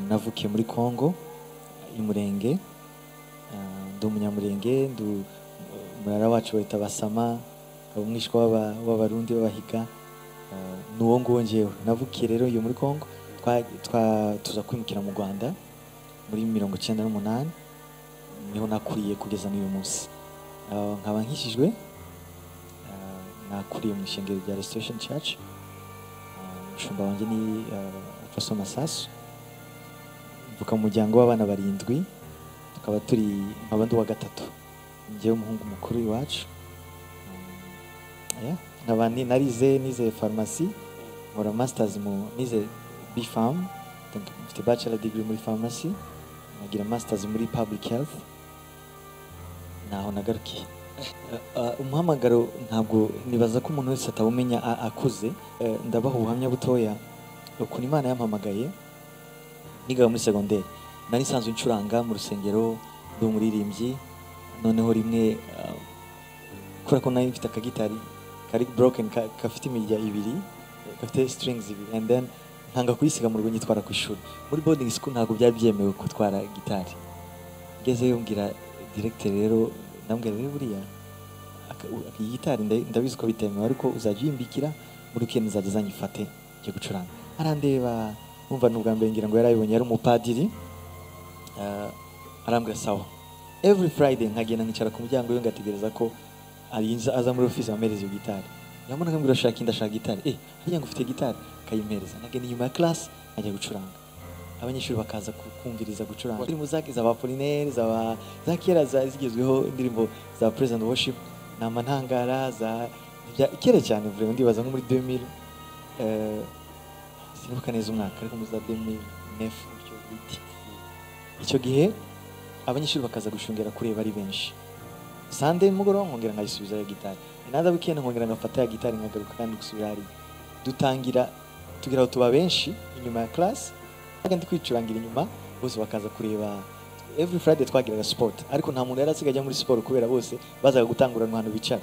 navukiye muri Congo imurenge, ndi umunyamurenge, murara wacu bahita Basama, umwishwa w'abarundi b'abahiga, nuwo nguwo njyewe. Navukiye rero iyo muri Congo, tuza kwimukira mu Rwanda muri 1998, niho nakuriye kugeza n'uyu munsi. Nkaba nkishijwe, nakuriye mu ishengero rya Restoration Church. Umushumba wanjye ni Apostle Masasu. Mvuka mu muryango w'abana 7, tukaba turi abandi wa gatatu. Njyewe umuhungu mukuru iwacu. Nkaba nize pharmacy, nkora masters nize B.Pharm, mfite bachelor degree muri pharmacy, nagira masters muri public health. Naho nagarukiye. Umuhamagaro ntabwo nibaza ko umuntu wese atawumenya akuze. Ndabaha ubuhamya butoya ukuntu Imana yampamagaye. Niga muri secondaire, nari nsanzwe ncuranga mu rusengero, ndi umuririmbyi. Noneho rimwe kubera ko nari mfite akagitari kari broken, gafite imirya 2, gafite strings 2, and then ntanga kuyisiga mu rugo nyitwara ku ishuri. Muri boarding school ntabwo byari byemewe gutwara gitari. Ngezeyo mbwira director rero, ndambwira rero buriya iyi gitari ndabizi ko bitemewe, ariko uzajya uyimbikira muri weekend nzajya zanyifate cyo gucuranga. Arandeba, umva n'ubwa mbere ngira ngo yarabibonye, yari umupadiri. Arambwira sawa. Every Friday nkagenda nkicara ku muryango we ngategereza ko aza muri office amereza iyo gitari. Yamuna akambwira ndashaka gitari. Hariya ngo ufite gitari, kayimpereza. Nagenda inyuma ya class nkajya gucuranga. Abanyeshuri bakaza kumviriza gucuranga. Indirimbo za Apollinaire, za kera zigezweho, indirimbo za praise and worship, n'amantangara za kera cyane, vraiment ndibaza nko muri 2000, sinibuka neza umwaka, ariko muri za 2009 icyo gihe abanyeshuri bakaza gushungera kureba ari benshi. Sunday mugoroba nkongera nkayisubiza ya gitari, another weekend nkongera ngafata ya gitari nkagaruka kandi gusubira hari. Dutangira tugira aho tuba benshi inyuma ya class, kandi kwicurangira inyuma, bose bakaza kureba. Every Friday twagiraga sport, ariko nta muntu yarasigaye ajya muri sport kubera bose bazaga gutangurana ahantu bicara.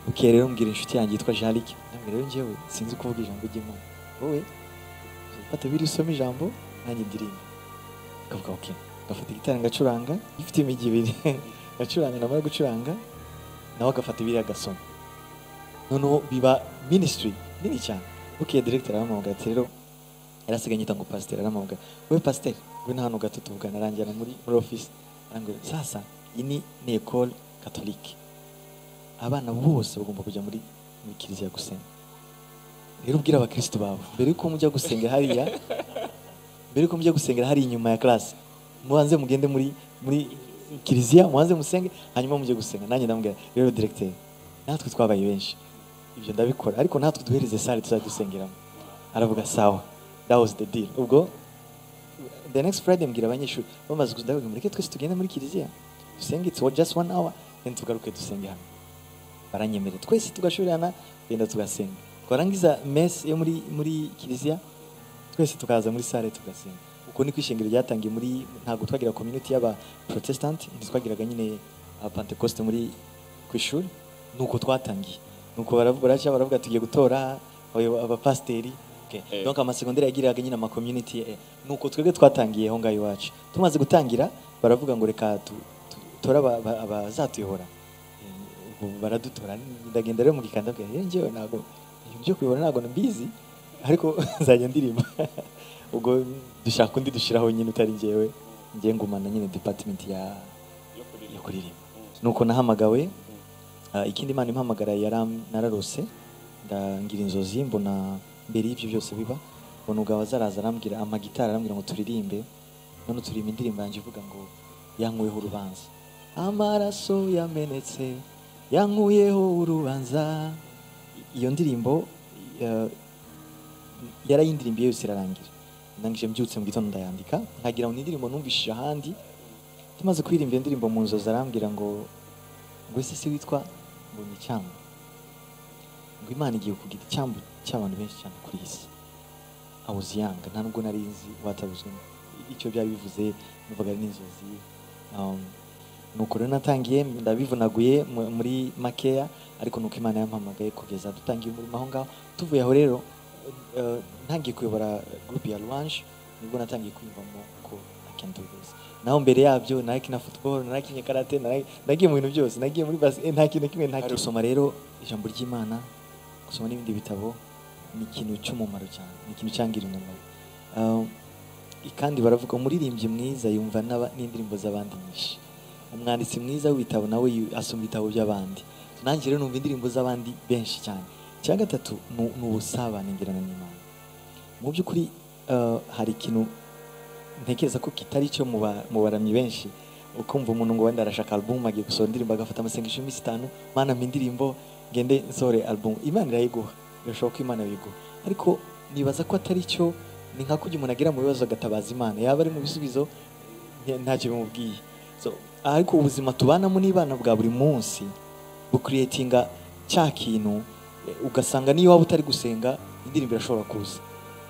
Bukeye rero mbwira inshuti yanjye yitwa Jean-Luc, ndambwira rero njyewe sinzi kuvuga ijambo ry'Imana, wowe fata biri usome ijambo nanjye ndirimba. Akavuga okay, gafata gitari ngacuranga, ifite imigi 2 ngacuranga, namara gucuranga nawe agafata ibiri agasoma. Noneho biba ministry nini cyane. Bukeye director arampamagara ati rero yarasigaye nyita ngo pasteur, arampamagara, wowe pasteur we nta hantu gato tuvugana, arangira muri office. Arambwira sasa iyi ni école catholique, abana bose bagomba kujya muri kiliziya gusenga. Rero ubwira abakristo bawe mbere yuko mujya gusengera hari inyuma ya class, mubanze mugende muri kiliziya, mubanze musenge, hanyuma mujye gusenga. Nanjye ndambwira rero directeur, natwe twabaye benshi, ibyo ndabikora, ariko natwe duhereze salle tuzadusengeramo. Aravuga sawa, that was the deal. Ubwo the next Friday mbwira abanyeshuri bamaze kudavuga muri twese tugende muri kiliziya dusenge, it's just 1 hour, then tugaruke dusenge hano. Baranyemera twese tugashorana, genda tugasenga. Twarangiza mess yo muri kiliziya, twese tukaza muri salle tugasenga. Uko ni kwishengero ryatangiye muri, ntabwo twagira community y'aba Protestant, twagiraga nyine Pentecost muri kwishuri. Nuko twatangiye, nuko baravuga tugiye gutora abapasteri. Okay. Donc amasecondaire yagiraga nyine ama community. Nuko twebwe twatangiye ho ngayo iwacu. Tumaze gutangira baravuga ngo reka tora abazatuyobora. Baradutora, ndagenda rero mu gikanda bwa njyewe ntago ibyo kuyobora ntago mbizi, ariko nzajya ndirimba. Ubwo dushaka undi dushiraho nyine utari njyewe, ngiye ngumana nyine department ya kuririmba. Nuko nahamagawe. Ikindi Imana impamagara nararose, ndangira inzozi, mbona mbere y'ibyo byose biba, mbona ugaba zaraza arambwira amagitari, arambwira ngo turirimbe. None turirimba indirimbo yanjye ivuga ngo yankuyeho urubanza, amaraso yamenetse yankuyeho urubanza. Iyo ndirimbo yarayindirimbiye yose irarangira. Ndangije mbyutse mu gitondo ndayandika, nkagira ngo indirimbo numvishije ahandi. Tumaze kuririmba iyo ndirimbo mu nzozi, arambwira ngo ese si witwa ngo ni cyambu, ngo Imana igiye kugira icyambu cy'abantu benshi cyane kuri isi. I was young, nta nubwo nari nzi watabuzwe icyo byari bivuze, numvaga ari n'inzozi. Nuko rero natangiye ndabivunaguye muri makeya, ariko nuko Imana yampamagaye kugeza dutangiye umurimo aho ngaho. Tuvuye aho rero ntangiye kuyobora group ya Louange, nibwo natangiye kwiyumvamo ko I can do this. Naho mbere yabyo narakina football, narakinye karate, nagiye mu bintu byose, nagiye muri nta kintu kimwe nta gusoma. Rero ijambo ry'Imana, gusoma n'ibindi bitabo ni ikintu cy'umumaro cyane, ni ikintu cyangira umumaro. Kandi baravuga umuririmbyi mwiza yumva n'indirimbo z'abandi nyinshi, umwanditsi mwiza w'ibitabo nawe asoma ibitabo by'abandi. Nanjye rero numva indirimbo z'abandi benshi cyane. Cya gatatu ni ubusabane ngirana n'Imana. Mu by'ukuri hari ikintu ntekereza ko kitari cyo mu baramyi benshi, ukumva umuntu ngo wenda arashaka album agiye gusohora indirimbo agafata amasengesho y'iminsi 5, Mana mpa indirimbo ngende nsohore album. Imana irayiguha, birashoboka ko Imana yiguha, ariko nibaza ko atari cyo. Ni nka kujya umuntu agira mu bibazo agatabaza Imana, yaba ari mu bisubizo ntacyo bimubwiye. Ariko ubuzima tubanamo n'Imana bwa buri munsi bucreatinga cya kintu, ugasanga niyo waba utari gusenga indirimbo irashobora kuza,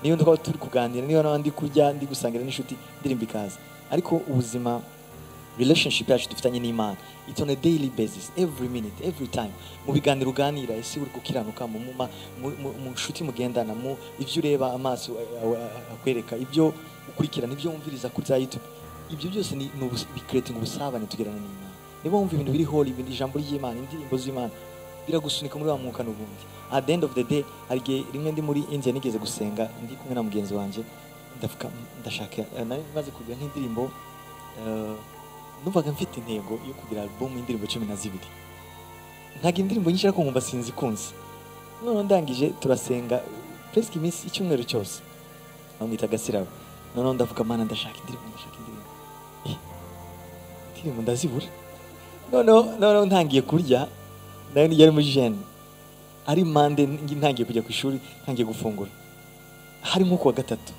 niyo twaba turi kuganira, niyo n'abandi kurya ndi gusangira n'inshuti indirimbo ikaza. Ariko ubuzima, relationship yacu dufitanye n'Imana, it's on a daily basis, every minute, every time. Mu biganiro uganira, ese uri gukiranuka mu nshuti mugendana, mu ibyo ureba amaso akwereka, ibyo ukurikirana, ibyo wumviriza kuri za YouTube, ibyo byose ni creating ubusabane tugerana n'Imana. Niba wumva ibintu biri holy, ibintu ijambo ry'Imana, indirimbo z'Imana, biragusunika muri wa mwuka n'ubundi. At the end of the day, hari igihe rimwe ndi muri India nigeze gusenga ndi kumwe na mugenzi wanjye, ndashaka maze kugira nk'indirimbo, numvaga mfite intego yo kugira album y'indirimbo 12. Ntaga indirimbo nyinshi ariko nkumva sinzi kunzi. None ndangije turasenga presque iminsi icyumweru cyose, bamwita Gasirabo. None ndavuga Mana ndashaka indirimbo ndazibura. None ntangiye kurya, nayo yari muri jeune, ari mande ntangiye kujya ku ishuri, ntangiye gufungura, hari nko kuwa gatatu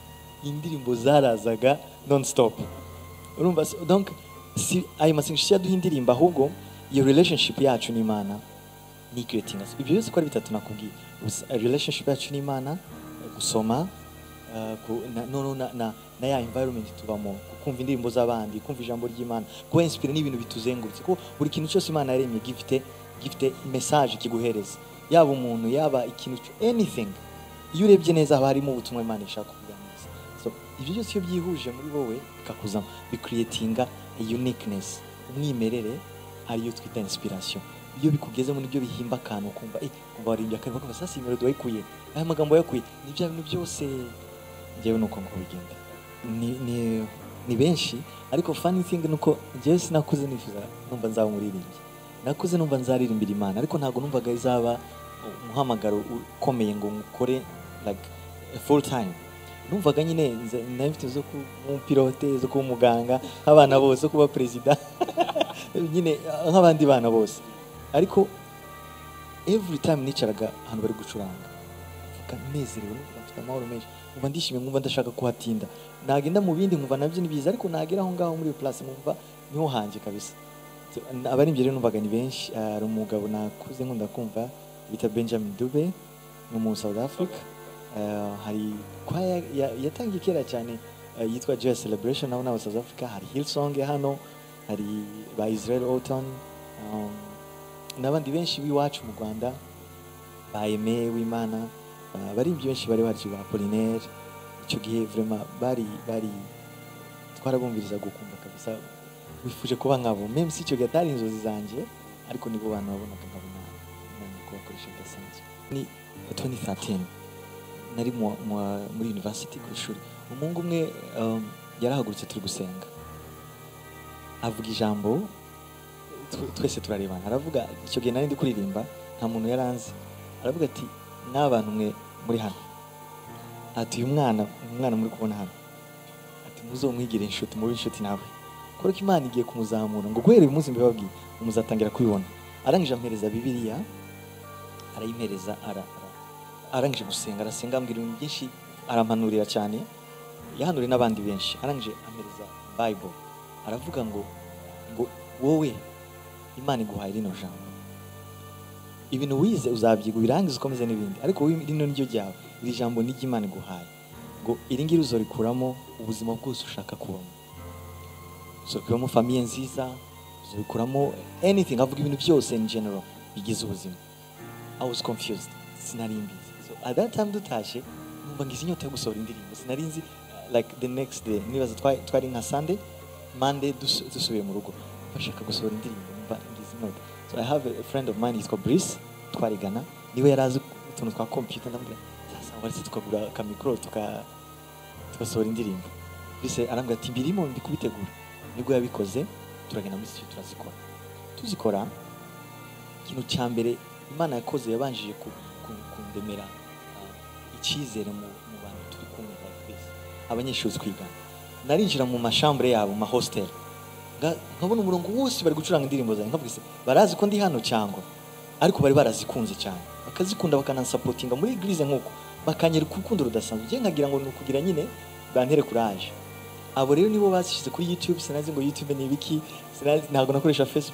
indirimbo zarazaga non stop. Urumva, donc si ayo masengesho yaduha indirimbo, ahubwo iyo relationship yacu n'Imana ni creating us. Ibyo byose ko ari bitatu nakubwiye: relationship yacu n'Imana, gusoma, na ya environment tubamo, kumva indirimbo z'abandi, kumva ijambo ry'Imana, kuba inspire n'ibintu bituzengurutse. Ko buri kintu cyose Imana yaremye gifite message kiguhereza, yaba umuntu, yaba ikintu, anything. Iyo urebye neza haba harimo ubutumwa Imana ishaka kuganiriza. So ibyo byose iyo byihuje muri wowe bikakuzamo, bicreatinga a uniqueness, umwimerere, ariyo twita inspiration. Iyo bikugeze mu nibyo bihimba akantu, kumva kumva warimbye akantu, kumva sasa imero wayikuye, aya magambo yakuye, nibyo bintu byose. Njyewe nuko ngo bigenda ni benshi, ariko funny thing nuko njyewe sinakuze nifuza numva nzaba umuririmbyi, nakuze numva nzaririmbira Imana, ariko ntago numvaga izaba umuhamagaro ukomeye ngo ngukore like full time. Numvaga nyine nafite zo kuba umupilote, zo kuba umuganga, nk'abana bose, zo kuba president nyine nk'abandi bana bose. Ariko every time nicaraga ahantu bari gucuranga, mvuga nezerewe, numva mfite amahoro menshi, numva ndishimye, numva ndashaka kuhatinda. Nagenda mu bindi nkumva nabyo ni biza, ariko nagera aho ngaho muri place numva niho hanje kabisa. Abarimbye rero numvaga ni benshi. Ari umugabo nakuze nkunda kumva bita Benjamin Dube, no mu South Africa. Hari kwaya yatangiye kera cyane yitwa Joy Celebration, naho na South Africa. Hari Hillsong hano, hari ba Israel Autumn, n'abandi benshi biwacu mu Rwanda, ba Aime w'Imana, barimbye benshi bari baje, ba Apollinaire. Icyo gihe vraiment bari twarabumviriza gukumva kabisa, wifuje kuba nkabo, même si icyo gihe atari inzozi zanjye, ariko nibo bantu babonaga nkabona kubakoresha bidasanzwe. Ni 2013 nari muri university ku ishuri, umuhungu umwe yarahagurutse turi gusenga, avuga ijambo, twese turarebana. Aravuga, icyo gihe nari ndi kuririmba, nta muntu yaranzi. Aravuga ati, n'abantu mwe muri hano, ati uyu mwana muri kubona hano, ati muzomwigire inshuti, muri inshuti nawe, kuko Imana igiye kumuzamura, ngo guhera uyu munsi mbibabwiye umuzatangira kubibona. Arangije ampereza Bibiliya, arayimpereza, arangije gusenga, arasenga, ambwira ibintu byinshi, arampanurira cyane, yahanuriye n'abandi benshi. Arangije ampereza Bible, aravuga ngo wowe Imana iguhaye rino jambo, ibintu wize uzabyiga ubirangiza ukomeze n'ibindi, ariko wowe rino niryo ryawe, iri jambo ni ry'Imana iguhaye, ngo iri ngiri uzorikuramo ubuzima bwose ushaka kubamo, uzobikuramo famiye nziza, uzobikuramo anything. Avuga ibintu byose in general bigize ubuzima. I was confused, sinari mbizi. So at that time dutashe, numva ngize inyota yo gusohora indirimbo, sinari nzi like the next day nibaza twari nka Sunday Monday dusubiye mu rugo bashaka gusohora indirimbo mba ngize note. So I have a friend of mine, he's called Brice, twarigana niwe yarazi utuntu twa computer, ndamubwira sasa waretse tukagura ka micro tugasohora indirimbo. Brice arambwira ati mbirimo ndikubitegura, nibwo yabikoze turagenda muri studio tuzikora. Ikintu cya mbere Imana yakoze yabanjije kundemera icyizere mu bantu turi kumwe twese abanyeshuri twigana. Narinjira mu mashambre yabo ma hostel nkabona umurongo wose bari gucuranga indirimbo zanjye, nkabwise barazi ko ndi hano cyangwa, ariko bari barazikunze cyane bakazikunda bakanansapotinga muri eglise nkuko bakanyereka urukundo rudasanzwe. Je nkagira ngo nukugira nyine bantere courage. Abo rero nibo bashize kuri YouTube, sinazi ngo YouTube ni ibiki, sinazi ntago nakoresha Facebook.